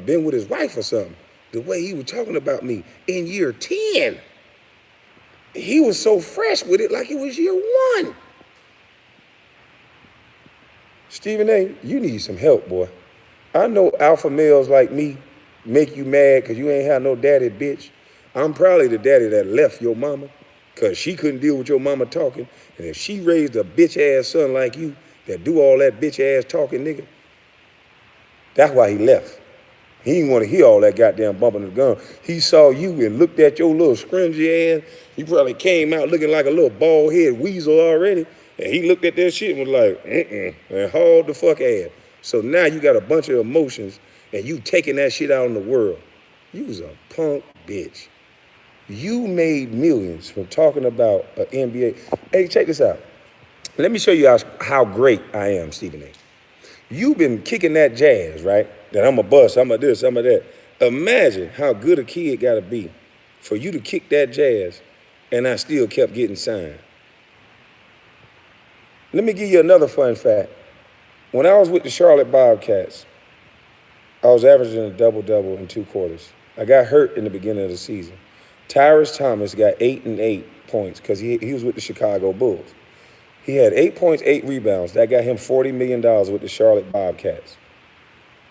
been with his wife or something. The way he was talking about me in year 10, he was so fresh with it like it was year 1. Stephen A., you need some help, boy. I know alpha males like me make you mad because you ain't had no daddy, bitch. I'm probably the daddy that left your mama because she couldn't deal with your mama talking. And if she raised a bitch-ass son like you that do all that bitch-ass talking, nigga, that's why he left. He didn't want to hear all that goddamn bumping of the gun. He saw you and looked at your little scringy ass. You probably came out looking like a little bald-headed weasel already. And he looked at that shit and was like, and hauled the fuck ass. So now you got a bunch of emotions and you taking that shit out in the world. You was a punk bitch. You made millions from talking about an NBA. Hey, check this out. Let me show you how great I am, Stephen A. You've been kicking that jazz, right? That I'm a bust, I'm a this, I'm a that. Imagine how good a kid gotta be for you to kick that jazz and I still kept getting signed. Let me give you another fun fact. When I was with the Charlotte Bobcats, I was averaging a double-double in 2 quarters. I got hurt in the beginning of the season. Tyrus Thomas got 8 and 8 points because he was with the Chicago Bulls. He had 8 points, 8 rebounds. That got him $40 million with the Charlotte Bobcats.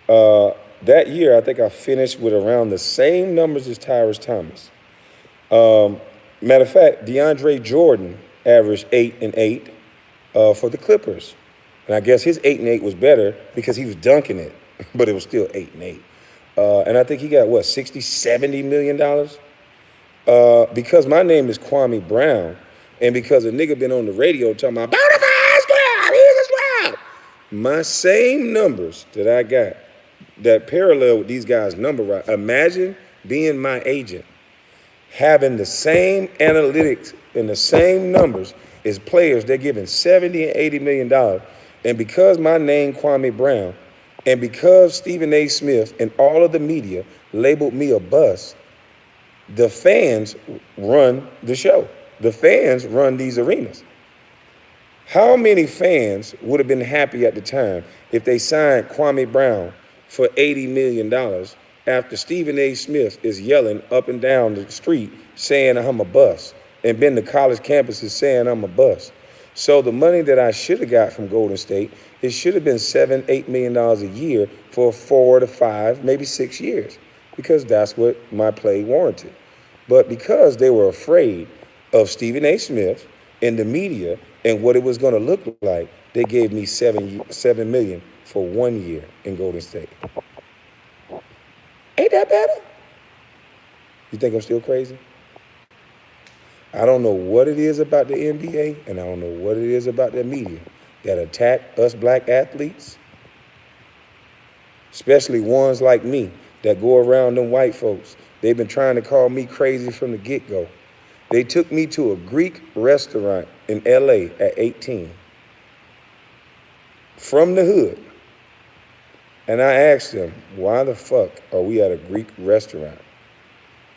That year, I think I finished with around the same numbers as Tyrus Thomas. Matter of fact, DeAndre Jordan averaged 8 and 8 for the Clippers. And I guess his 8 and 8 was better because he was dunking it, but it was still 8 and 8. And I think he got, what, $60, $70 million? Because my name is Kwame Brown, and because a nigga been on the radio talking about, bonafide squad, he's a squad. My same numbers that I got that parallel with these guys' number right. Imagine being my agent, having the same analytics and the same numbers as players. They're giving $70 and $80 million. And because my name Kwame Brown, and because Stephen A. Smith and all of the media labeled me a bust, the fans run the show. The fans run these arenas. How many fans would have been happy at the time if they signed Kwame Brown for $80 million after Stephen A. Smith is yelling up and down the street saying I'm a bust and been to college campuses saying I'm a bust? So the money that I should have got from Golden State, it should have been $7, $8 million a year for 4 to 5, maybe 6 years, because that's what my play warranted. But because they were afraid of Stephen A. Smith and the media and what it was going to look like, they gave me $7 million for 1 year in Golden State. Ain't that better? You think I'm still crazy? I don't know what it is about the NBA, and I don't know what it is about the media that attack us black athletes, especially ones like me that go around them white folks. They've been trying to call me crazy from the get-go. They took me to a Greek restaurant in LA at 18 from the hood. And I asked them, why the fuck are we at a Greek restaurant?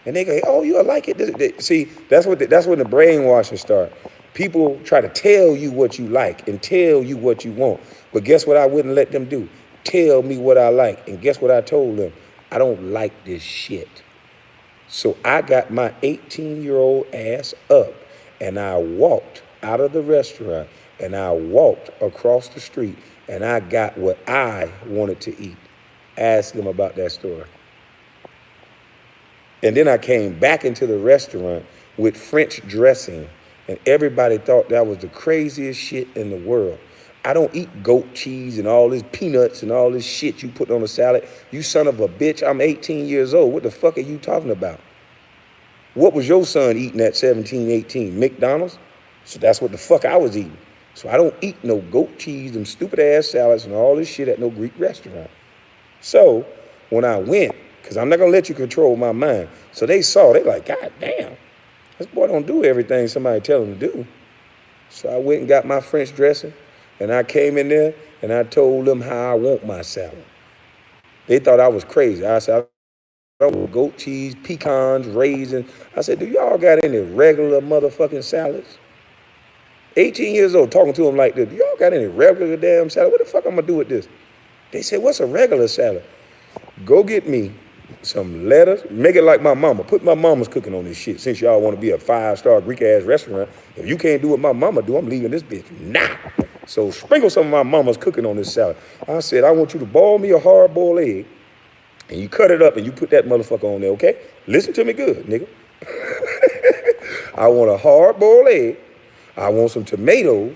And they go, oh, you'll like it. See, that's when the brainwashing starts. People try to tell you what you like and tell you what you want. But guess what I wouldn't let them do? Tell me what I like. And guess what I told them? I don't like this shit. So I got my 18-year-old ass up and I walked out of the restaurant and I walked across the street and I got what I wanted to eat. Ask them about that story. And then I came back into the restaurant with French dressing, and everybody thought that was the craziest shit in the world. I don't eat goat cheese and all this peanuts and all this shit you put on a salad. You son of a bitch, I'm 18 years old. What the fuck are you talking about? What was your son eating at 17, 18? McDonald's? So that's what the fuck I was eating. So I don't eat no goat cheese, them stupid ass salads and all this shit at no Greek restaurant. So when I went, because I'm not going to let you control my mind. So they saw, they like, God damn, this boy don't do everything somebody tell him to do. So I went and got my French dressing, and I came in there, and I told them how I want my salad. They thought I was crazy. I said, I don't want goat cheese, pecans, raisins. I said, do y'all got any regular motherfucking salads? 18 years old, talking to them like this. Do y'all got any regular damn salad? What the fuck I'm going to do with this? They said, what's a regular salad? Go get me some lettuce. Make it like my mama. Put my mama's cooking on this shit. Since y'all want to be a 5-star Greek-ass restaurant, if you can't do what my mama do, I'm leaving this bitch now. So sprinkle some of my mama's cooking on this salad. I said, I want you to boil me a hard-boiled egg, and you cut it up and you put that motherfucker on there, okay? Listen to me good, nigga. I want a hard-boiled egg. I want some tomatoes.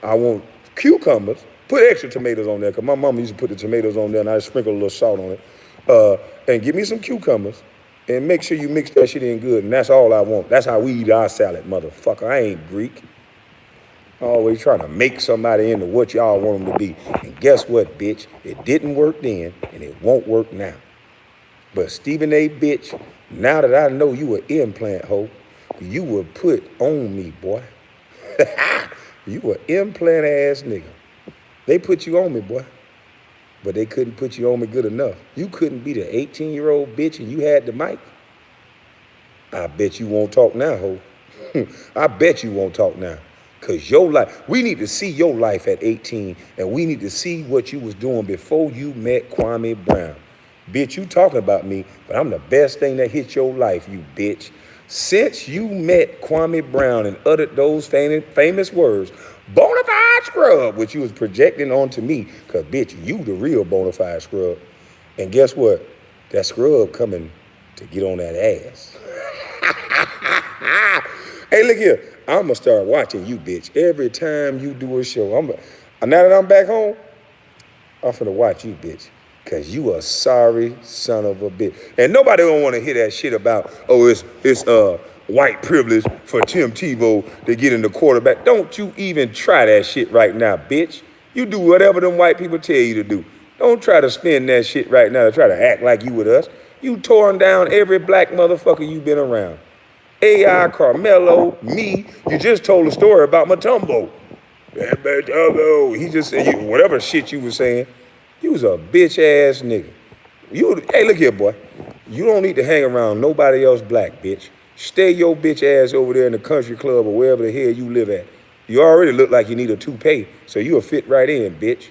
I want cucumbers. Put extra tomatoes on there, because my mama used to put the tomatoes on there, and I sprinkle a little salt on it. And give me some cucumbers, and make sure you mix that shit in good, and that's all I want. That's how we eat our salad, motherfucker. I ain't Greek. Always trying to make somebody into what y'all want them to be. And guess what, bitch? It didn't work then, and it won't work now. But Stephen A. bitch, now that I know you an implant hoe, you were put on me, boy. You an implant ass nigga. They put you on me, boy. But they couldn't put you on me good enough. You couldn't be the 18-year-old bitch and you had the mic. I bet you won't talk now, ho. I bet you won't talk now. Because your life, we need to see your life at 18, and we need to see what you was doing before you met Kwame Brown. Bitch, you talking about me, but I'm the best thing that hit your life, you bitch. Since you met Kwame Brown and uttered those famous words, bona fide scrub, which you was projecting onto me, because, bitch, you the real bona fide scrub. And guess what? That scrub coming to get on that ass. Hey, look here. I'm going to start watching you, bitch, every time you do a show. Now that I'm back home, I'm finna watch you, bitch, because you a sorry son of a bitch. And nobody don't want to hear that shit about, oh, it's white privilege for Tim Tebow to get in the quarterback. Don't you even try that shit right now, bitch. You do whatever them white people tell you to do. Don't try to spin that shit right now to try to act like you with us. You torn down every black motherfucker you been around. AI, Carmelo, me. You just told a story about Matumbo. He just said, whatever shit you was saying, you was a bitch ass nigga. Hey, look here, boy. You don't need to hang around nobody else black, bitch. Stay your bitch ass over there in the country club or wherever the hell you live at. You already look like you need a toupee, so you'll fit right in, bitch.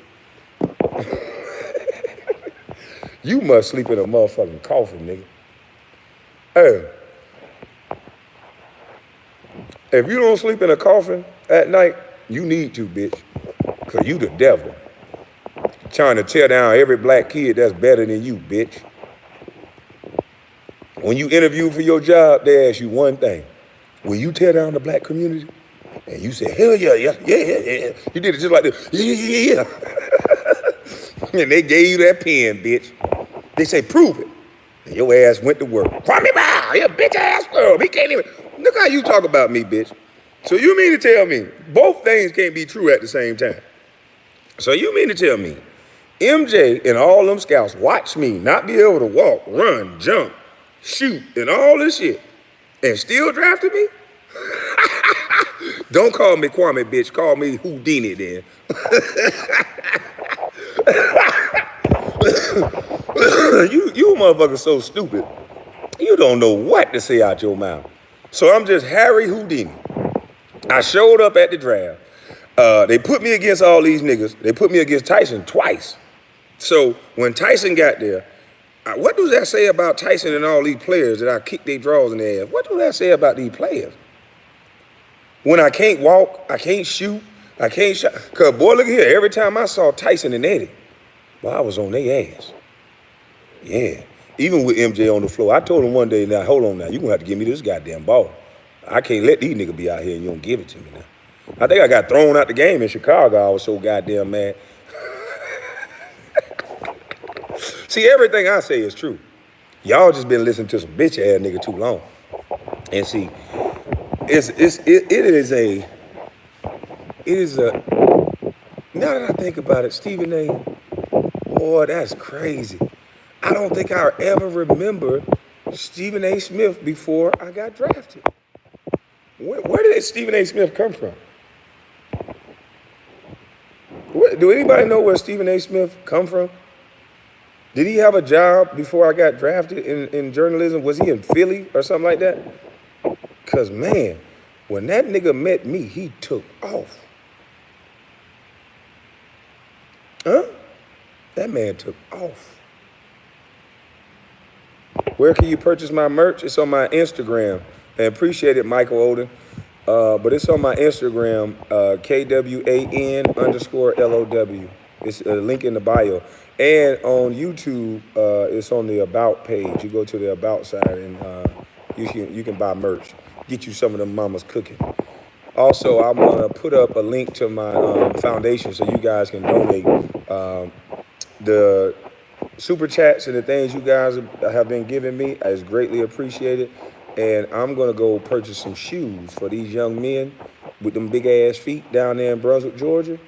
You must sleep in a motherfucking coffin, nigga. Hey. If you don't sleep in a coffin at night, you need to, bitch, because you the devil. Trying to tear down every black kid that's better than you, bitch. When you interview for your job, they ask you one thing. Will you tear down the black community? And you say, hell yeah, yeah, yeah, yeah, yeah. You did it just like this, yeah, yeah, yeah. And they gave you that pen, bitch. They say, prove it. And your ass went to work. Kwame Brown, you bitch ass world. He can't even. Look how you talk about me, bitch. So you mean to tell me both things can't be true at the same time? So you mean to tell me MJ and all them scouts watched me not be able to walk, run, jump, shoot, and all this shit, and still drafted me? Don't call me Kwame, bitch. Call me Houdini then. You motherfuckers so stupid. You don't know what to say out your mouth. So I'm just Harry Houdini. I showed up at the draft. They put me against all these niggas. They put me against Tyson twice. So when Tyson got there, what does that say about Tyson and all these players that I kicked their draws in their ass? What does that say about these players? When I can't walk, I can't shoot, I can't shot. Because, boy, look here. Every time I saw Tyson and Eddie, boy, I was on their ass. Yeah. Even with MJ on the floor, I told him one day, now, hold on now, you're going to have to give me this goddamn ball. I can't let these niggas be out here and you don't give it to me now. I think I got thrown out the game in Chicago. I was so goddamn mad. See, everything I say is true. Y'all just been listening to some bitch ass nigga too long. And see, it is a, now that I think about it, Stephen A., boy, that's crazy. I don't think I ever remember Stephen A. Smith before I got drafted. Where did Stephen A. Smith come from? Do anybody know where Stephen A. Smith come from? Did he have a job before I got drafted in journalism? Was he in Philly or something like that? Because, man, when that nigga met me, he took off. Huh? That man took off. Where can you purchase my merch? It's on my Instagram. And appreciate it, Michael Oden. But it's on my Instagram, KWAN_LOW. It's a link in the bio. And on YouTube, it's on the About page. You go to the About side and you can buy merch. Get you some of them mamas cooking. Also, I'm gonna put up a link to my foundation so you guys can donate. The super chats and the things you guys have been giving me is greatly appreciated. And I'm gonna go purchase some shoes for these young men with them big ass feet down there in Brunswick, Georgia.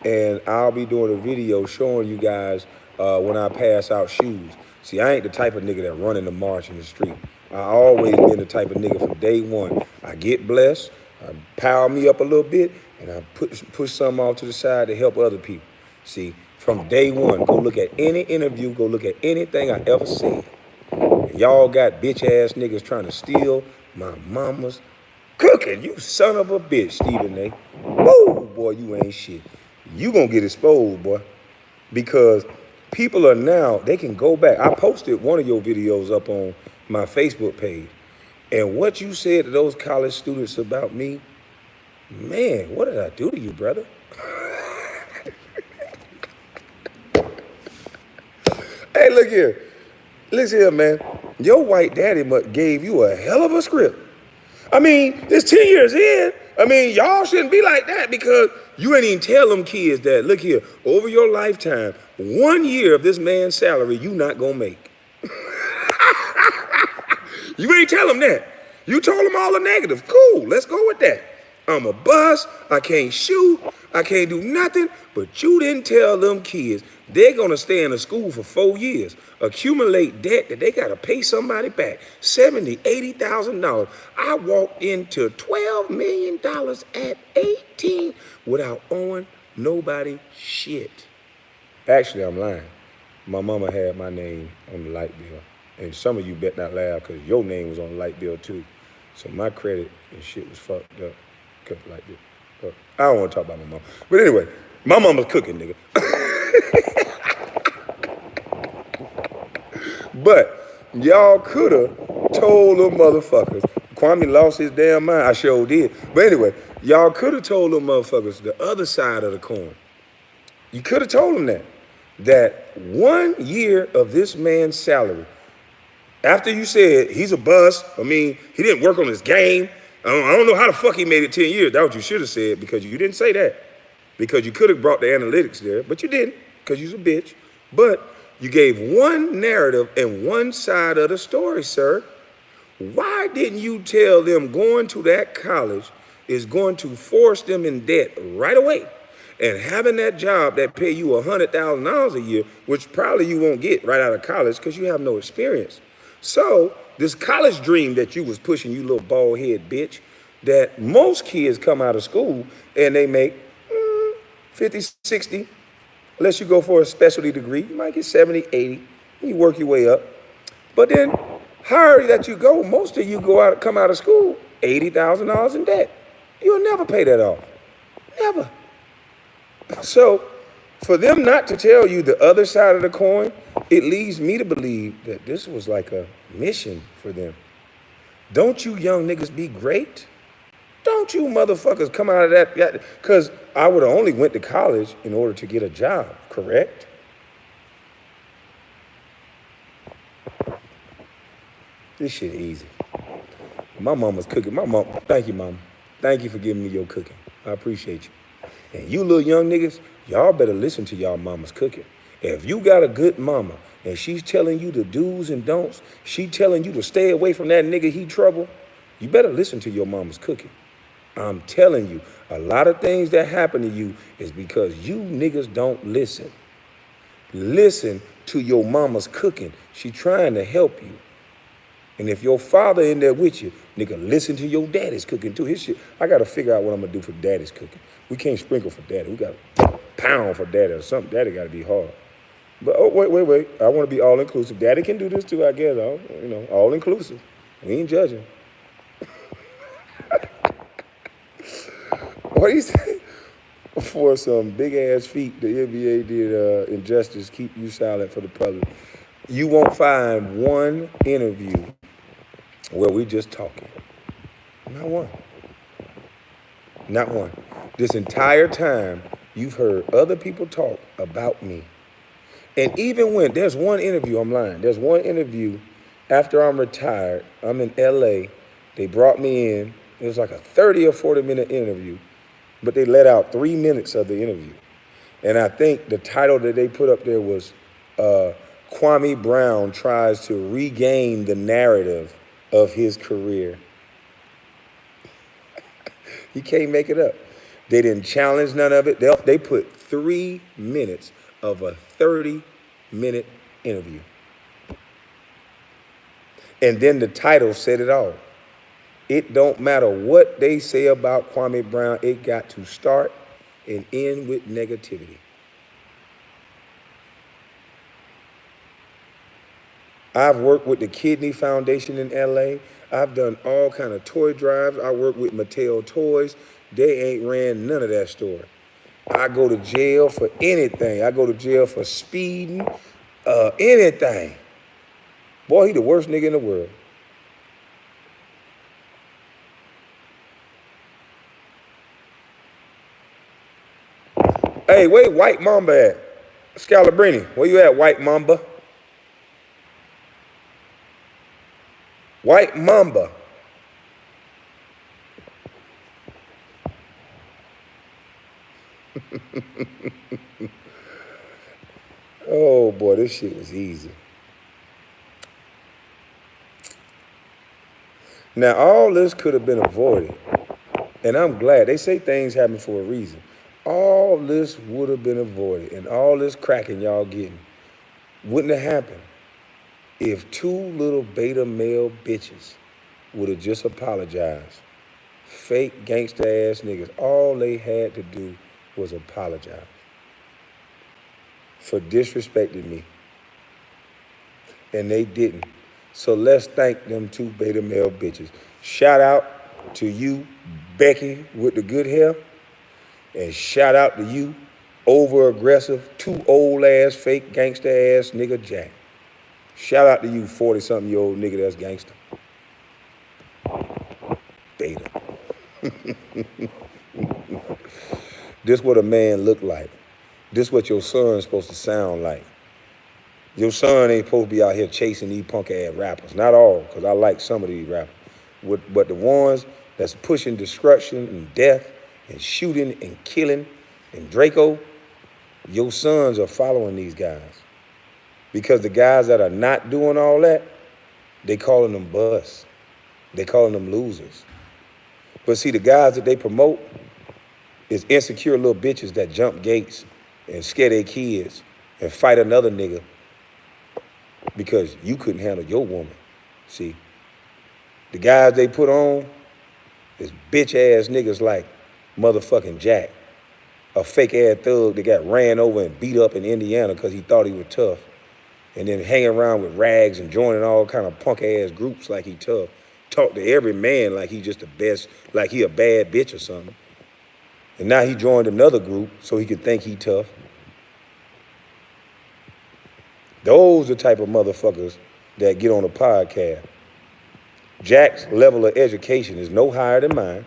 And I'll be doing a video showing you guys when I pass out shoes. See, I ain't the type of nigga that run in the march in the street. I always been the type of nigga from day one. I get blessed, I power me up a little bit, and I push something off to the side to help other people. See, from day one, go look at any interview, go look at anything I ever said. Y'all got bitch ass niggas trying to steal my mama's cooking. You son of a bitch, Stephen A. Woo, boy, you ain't shit. You gonna get exposed, boy. Because people are now, they can go back. I posted one of your videos up on my Facebook page. And what you said to those college students about me, man, what did I do to you, brother? Hey, look here. Listen here, man. Your white daddy gave you a hell of a script. I mean, it's 10 years in. I mean, y'all shouldn't be like that because you ain't even tell them kids that, look here, over your lifetime, 1 year of this man's salary you not gonna make. You ain't tell them that. You told them all the negative. Cool, let's go with that. I'm a bust, I can't shoot, I can't do nothing, but you didn't tell them kids they're gonna stay in the school for 4 years, accumulate debt that they gotta pay somebody back, $70,000, $80,000. I walked into $12 million at 18 without owing nobody shit. Actually, I'm lying. My mama had my name on the light bill. And some of you bet not laugh because your name was on the light bill too. So my credit and shit was fucked up. Like this. I don't want to talk about my mom. But anyway, my mama's cooking, nigga. But y'all could have told them motherfuckers. Kwame lost his damn mind. I sure did. But anyway, y'all could have told them motherfuckers the other side of the coin. You could have told them that 1 year of this man's salary, after you said he's a bust, I mean, he didn't work on his game. I don't know how the fuck he made it 10 years. That's what you should have said because you didn't say that. Because you could have brought the analytics there, but you didn't because you're a bitch. But you gave one narrative and one side of the story, sir. Why didn't you tell them going to that college is going to force them in debt right away? And having that job that pay you $100,000 a year, which probably you won't get right out of college because you have no experience. So this college dream that you was pushing, you little bald head bitch, that most kids come out of school and they make 50, 60, unless you go for a specialty degree, you might get 70, 80, and you work your way up. But then higher that you go, most of you come out of school, $80,000 in debt. You'll never pay that off, never. So for them not to tell you the other side of the coin, it leads me to believe that this was like a mission for them. Don't you young niggas be great? Don't you motherfuckers come out of that? Because I would have only went to college in order to get a job, correct? This shit easy. My mama's cooking. Thank you, mama. Thank you for giving me your cooking. I appreciate you. And you little young niggas, y'all better listen to y'all mama's cooking. If you got a good mama and she's telling you the do's and don'ts, she telling you to stay away from that nigga, he trouble, you better listen to your mama's cooking. I'm telling you, a lot of things that happen to you is because you niggas don't listen. Listen to your mama's cooking. She trying to help you. And if your father in there with you, nigga, listen to your daddy's cooking too. His shit, I got to figure out what I'm going to do for daddy's cooking. We can't sprinkle for daddy. We got to pound for daddy or something. Daddy got to be hard. But, oh, wait. I want to be all-inclusive. Daddy can do this too, I guess. All-inclusive. We ain't judging. What do you say? For some big-ass feat, the NBA did injustice, keep you silent for the public. You won't find one interview where we just talking. Not one. Not one. This entire time, you've heard other people talk about me. And even when there's one interview, I'm lying. There's one interview after I'm retired. I'm in LA. They brought me in. It was like a 30 or 40-minute interview, but they let out 3 minutes of the interview. And I think the title that they put up there was Kwame Brown tries to regain the narrative of his career. He can't make it up. They didn't challenge none of it. They put 3 minutes of a 30-minute interview. And then the title said it all. It don't matter what they say about Kwame Brown, it got to start and end with negativity. I've worked with the Kidney Foundation in LA. I've done all kind of toy drives. I work with Mattel Toys. They ain't ran none of that store. I go to jail for anything. I go to jail for speeding, anything. Boy, he the worst nigga in the world. Hey, where White Mamba at? Scalabrini, where you at, White Mamba? White Mamba. Oh boy, this shit was easy. Now all this could have been avoided, and I'm glad. They say things happen for a reason. All this would have been avoided, and all this cracking y'all getting wouldn't have happened if two little beta male bitches would have just apologized. Fake gangster ass niggas. All they had to do was apologize for disrespecting me. And they didn't. So let's thank them two beta male bitches. Shout out to you, Becky, with the good hair. And shout out to you, over aggressive, too old ass, fake gangster ass nigga Jack. Shout out to you, 40-something-year-old nigga that's gangster. Beta. This what a man look like. This what your son's supposed to sound like. Your son ain't supposed to be out here chasing these punk ass rappers. Not all, because I like some of these rappers. But the ones that's pushing destruction and death and shooting and killing and Draco, your sons are following these guys. Because the guys that are not doing all that, they calling them busts. They calling them losers. But see, the guys that they promote is insecure little bitches that jump gates and scare their kids and fight another nigga because you couldn't handle your woman. See, the guys they put on is bitch ass niggas like motherfucking Jack, a fake ass thug that got ran over and beat up in Indiana because he thought he was tough, and then hanging around with rags and joining all kind of punk ass groups like he tough. Talk to every man like he just the best, like he a bad bitch or something. And now he joined another group so he could think he tough. Those are the type of motherfuckers that get on a podcast. Jack's level of education is no higher than mine.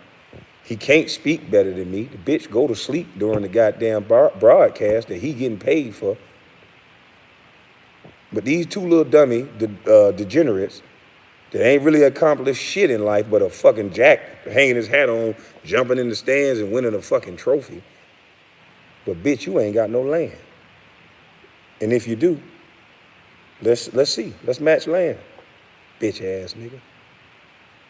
He can't speak better than me. The bitch go to sleep during the goddamn broadcast that he getting paid for. But these two little dummy degenerates that ain't really accomplished shit in life but a fucking Jack hanging his hat on, jumping in the stands and winning a fucking trophy. But bitch, you ain't got no land. And if you do, let's see. Let's match land. Bitch ass nigga.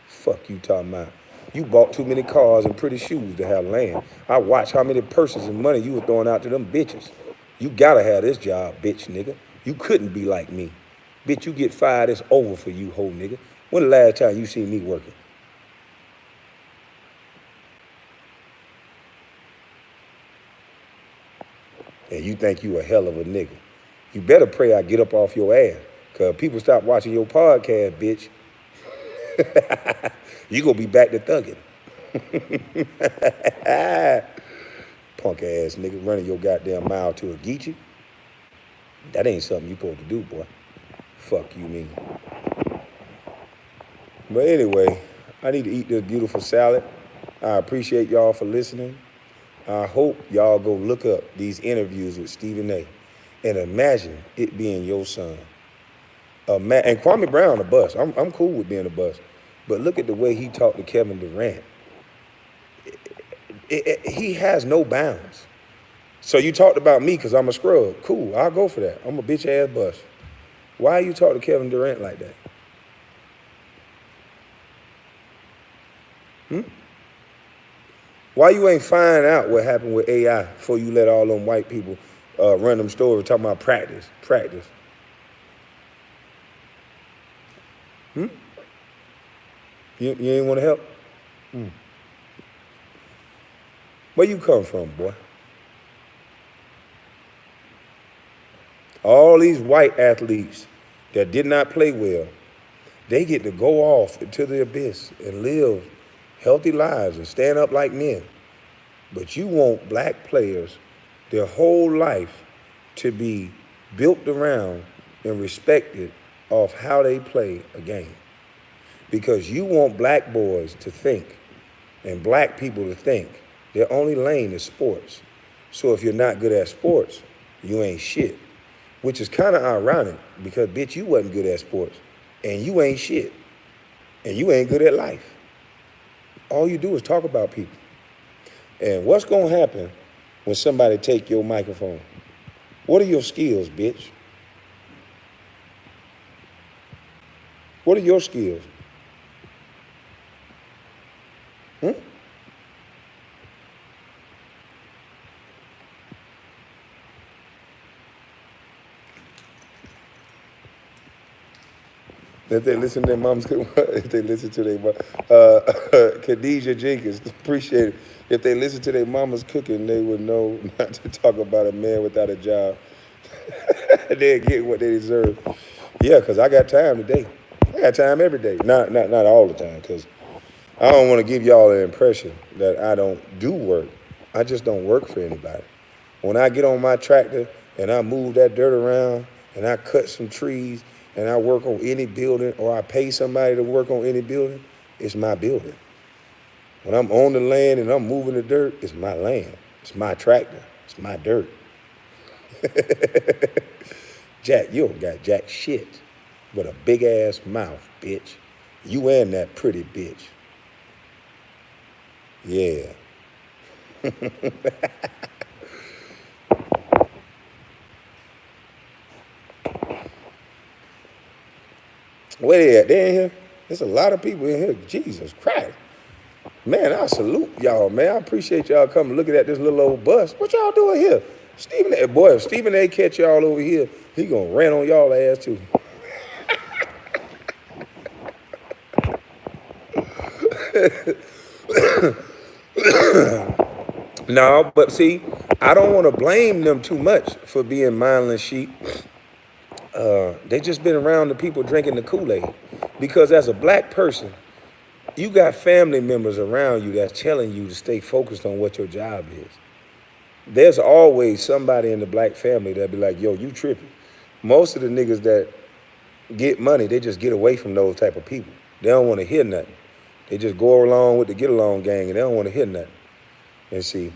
Fuck you talking about. You bought too many cars and pretty shoes to have land. I watch how many purses and money you were throwing out to them bitches. You gotta have this job, bitch nigga. You couldn't be like me. Bitch, you get fired, it's over for you, hoe nigga. When the last time you seen me working? And you think you a hell of a nigga. You better pray I get up off your ass. Cause people stop watching your podcast, bitch. You gonna be back to thugging. Punk ass nigga running your goddamn mile to a Geechee. That ain't something you supposed to do, boy. fuck you mean? But anyway, I need to eat this beautiful salad. I appreciate y'all for listening. I hope y'all go look up these interviews with Stephen A. and imagine it being your son. And Kwame Brown a bust. I'm cool with being a bust. But look at the way he talked to Kevin Durant. He has no bounds. So you talked about me because I'm a scrub. Cool, I'll go for that. I'm a bitch ass bust. Why you talk to Kevin Durant like that? Why you ain't find out what happened with AI before you let all them white people run them stories talking about practice? You ain't want to help? Where you come from, boy? All these white athletes that did not play well, they get to go off into the abyss and live healthy lives and stand up like men. But you want black players their whole life to be built around and respected off how they play a game. Because you want black boys to think and black people to think their only lane is sports. So if you're not good at sports, you ain't shit. Which is kind of ironic because, bitch, you wasn't good at sports and you ain't shit and you ain't good at life. All you do is talk about people. And what's going to happen when somebody take your microphone? What are your skills, bitch? What are your skills? If they listen to their moms, if they listen to their Khadijah Jenkins, appreciate it. If they listen to their mama's cooking, they would know not to talk about a man without a job. They'll get what they deserve. Yeah, because I got time today. I got time every day. Not all the time, because I don't want to give y'all the impression that I don't do work. I just don't work for anybody. When I get on my tractor and I move that dirt around and I cut some trees and I work on any building or I pay somebody to work on any building, it's my building. When I'm on the land and I'm moving the dirt, it's my land. It's my tractor. It's my dirt. Jack, you don't got jack shit but a big ass mouth, bitch. You and that pretty bitch. Yeah. Where they at? They in here? There's a lot of people in here. Jesus Christ. Man, I salute y'all, man. I appreciate y'all coming looking at this little old bus. What y'all doing here? Stephen A. Boy, if Stephen A. catch y'all over here, he gonna rant on y'all ass too. No, but see, I don't want to blame them too much for being mindless sheep. They just been around the people drinking the Kool-Aid. Because as a black person, you got family members around you that's telling you to stay focused on what your job is. There's always somebody in the black family that'll be like, yo, you tripping. Most of the niggas that get money, they just get away from those type of people. They don't want to hear nothing. They just go along with the get along gang and they don't want to hear nothing. And see,